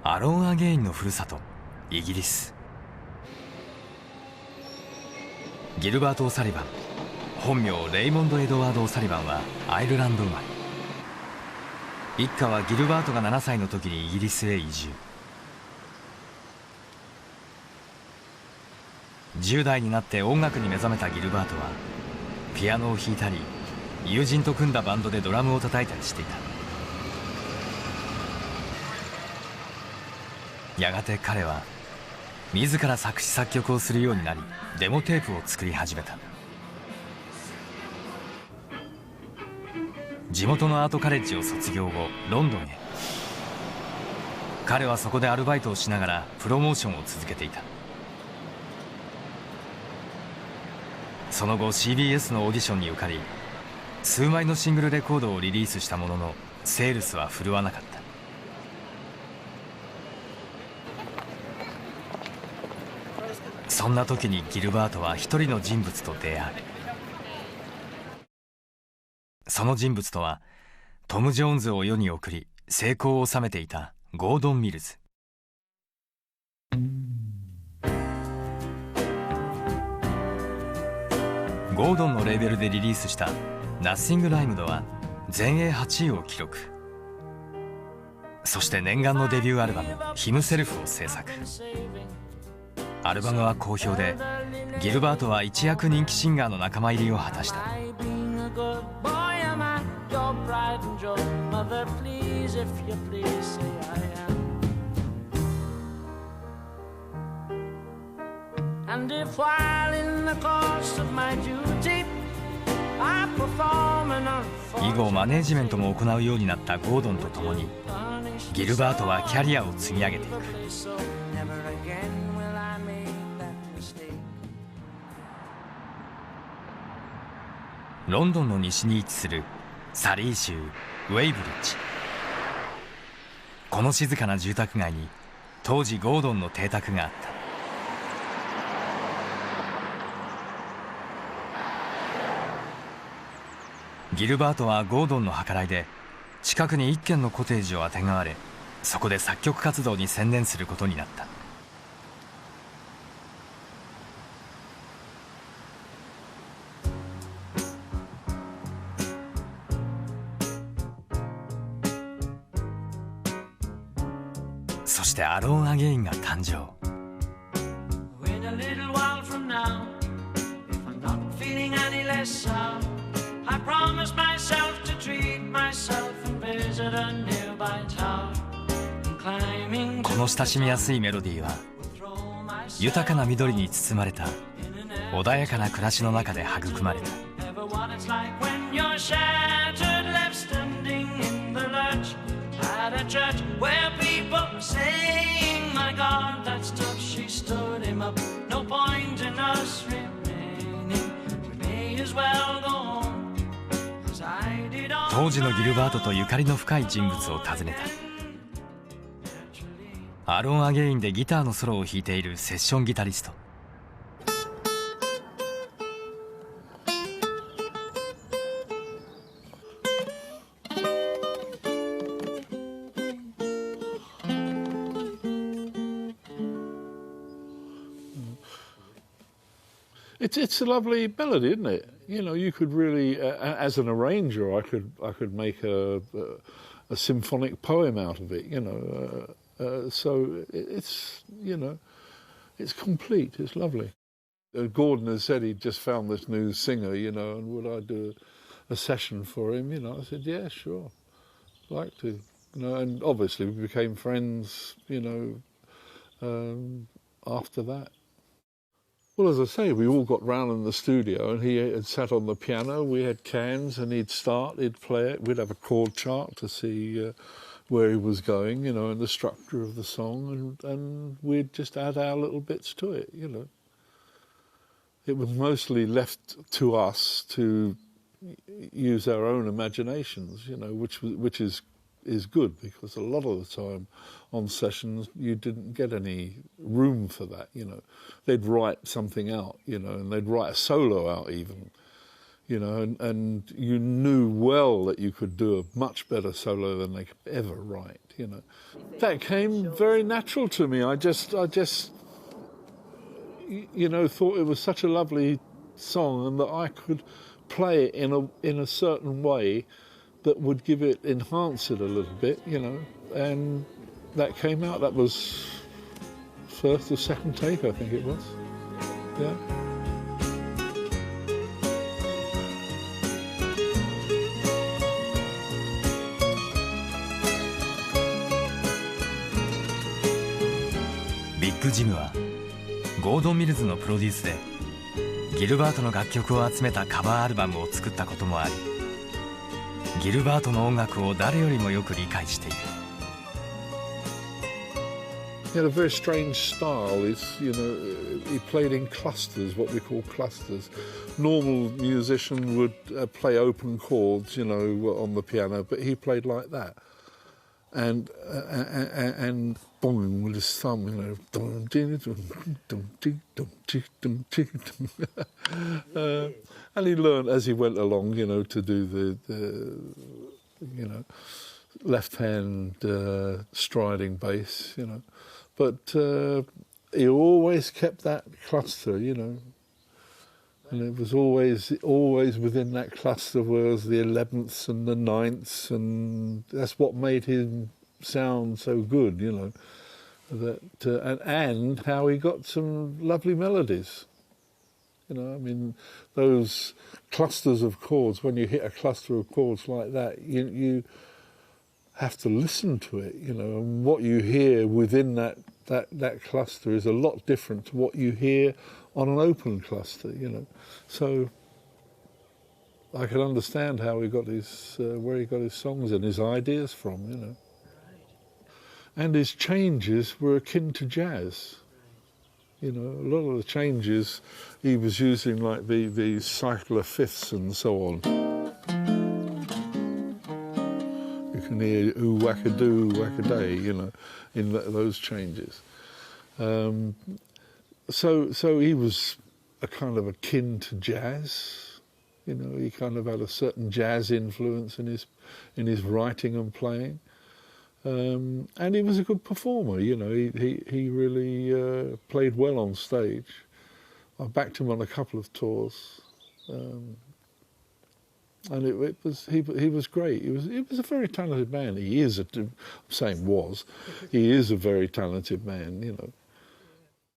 アロン・アゲインのふるさとイギリス。ギルバート・オサリバン、本名レイモンド・エドワード・オサリバンはアイルランド生まれ。一家はギルバートが7歳の時にイギリスへ移住。10代になって音楽に目覚めたギルバートはピアノを弾いたり友人と組んだバンドでドラムを叩いたりしていた。やがて彼は自ら作詞作曲をするようになりデモテープを作り始めた。地元のアートカレッジを卒業後ロンドンへ。彼はそこでアルバイトをしながらプロモーションを続けていた。その後 CBS のオーディションに受かり数枚のシングルレコードをリリースしたもののセールスは振るわなかった。そんな時にギルバートは一人の人物と出会う。その人物とはトム・ジョーンズを世に送り成功を収めていたゴードン・ミルズ。ゴードンのレーベルでリリースした「ナッシング・ライムド」は全英8位を記録。そして念願のデビューアルバム「ヒムセルフ」を制作。アルバムは好評でギルバートは一躍人気シンガーの仲間入りを果たした。以後マネージメントも行うようになったゴードンと共にギルバートはキャリアを積み上げていく。ロンドンの西に位置するサリー州ウェイブリッジ。この静かな住宅街に当時ゴードンの邸宅があった。ギルバートはゴードンの計らいで近くに一軒のコテージをあてがわれそこで作曲活動に専念することになった。そしてアローン・アゲインが誕生。この親しみやすいメロディーは豊かな緑に包まれた穏やかな暮らしの中で育まれた。当時のギルバートとゆかりの深い人物を訪ねた。アロン・アゲインでギターのソロを弾いているセッションギタリスト。It's a lovely melody, isn't it? You know, you could really, as an arranger, I could make a symphonic poem out of it. You know, so it's it's complete. It's lovely. Gordon has said he'd just found this new singer, you know, and would I do a session for him? You know, I said, yeah, sure, I'd like to. You know, and obviously we became friends. You know, after that. Well, as I say, we all got round in the studio and he had sat on the piano, we had cans and he'd play it, we'd have a chord chart to see where he was going, you know, and the structure of the song and we'd just add our little bits to it, you know. It was mostly left to us to use our own imaginations, you know, which is good because a lot of the time on sessions you didn't get any room for that, you know. They'd write something out, you know, and they'd write a solo out even, you know, and you knew well that you could do a much better solo than they could ever write, you know. That came very natural to me. I just, you know, thought it was such a lovely song, and that I could play it in a certain way that would enhance it a little bit, you know, and that came out. That was first or second take, I think it was, yeah.ビッグジムはゴードン・ミルズのプロデュースでギルバートの楽曲を集めたカバーアルバムを作ったこともあり、ギルバートの音楽を誰よりもよく理解している。He had a very strange style. You know, he played in clusters, what we call clusters. Normal musician would play open chords, you know, on the piano, but he played like that. And boom, with his thumb, you know, and he learned as he went along, you know, to do the you know, left hand striding bass, you know, but he always kept that cluster, you know, and it was always within that cluster was the 11ths and the 9ths, and that's what made him sound so good, you know. That and how he got some lovely melodies. You know, I mean, those clusters of chords. When you hit a cluster of chords like that, you have to listen to it. You know, and what you hear within that cluster is a lot different to what you hear on an open cluster. You know, so I can understand how he got his where he got his songs and his ideas from. You know. And his changes were akin to jazz. You know, a lot of the changes he was using, like the cycle of fifths and so on. You can hear ooh wackadoo, wackaday, you know, in those changes. So he was a kind of akin to jazz. You know, he kind of had a certain jazz influence in his writing and playing. And he was a good performer, you know. He really played well on stage. I backed him on a couple of tours, and he was great. He was a very talented man. He is I'm saying was, he is a very talented man, you know.